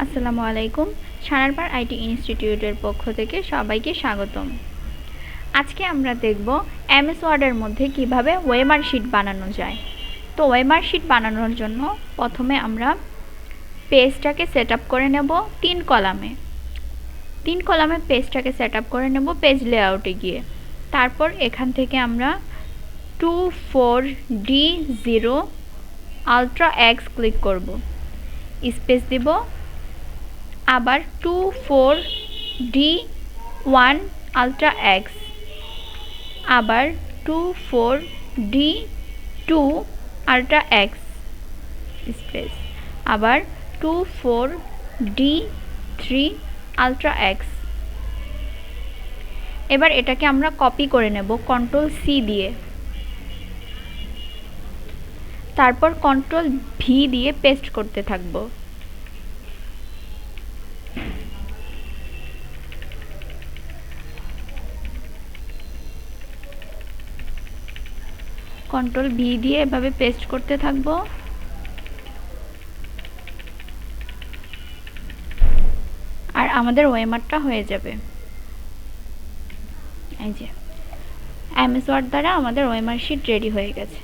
আসসালামু আলাইকুম। সানারপাড় আইটি ইনস্টিটিউটের পক্ষ থেকে সবাইকে স্বাগতম। আজকে আমরা দেখব এমএস ওয়ার্ডের মধ্যে কিভাবে ওয়েমার শিট বানানো যায়। তো ওয়েমার শিট বানানোর জন্য প্রথমে আমরা পেজটাকে সেট আপ করে নেব তিন কলামে পেজটাকে সেট আপ করে নেব পেজ লেআউটে গিয়ে। তারপর এখান থেকে আমরা 24D0 আলট্রা এক্স ক্লিক করব, স্পেস দিব, আবার 24D1 আলট্রা এক্স, আবার 24D2 আলট্রা এক্স, স্পেস, আবার 24D3 আলট্রা এক্স। এবার এটাকে আমরা কপি করে নেব Ctrl+C দিয়ে, তারপর Ctrl+V দিয়ে পেস্ট করতে থাকব। Ctrl+V দিয়ে এভাবে পেস্ট করতে থাকব। আর আমাদের ওয়েমারটা হয়ে যাবে। এই যে এমএস ওয়ার্ড দ্বারা আমাদের ওয়েমার শিট রেডি হয়ে গেছে।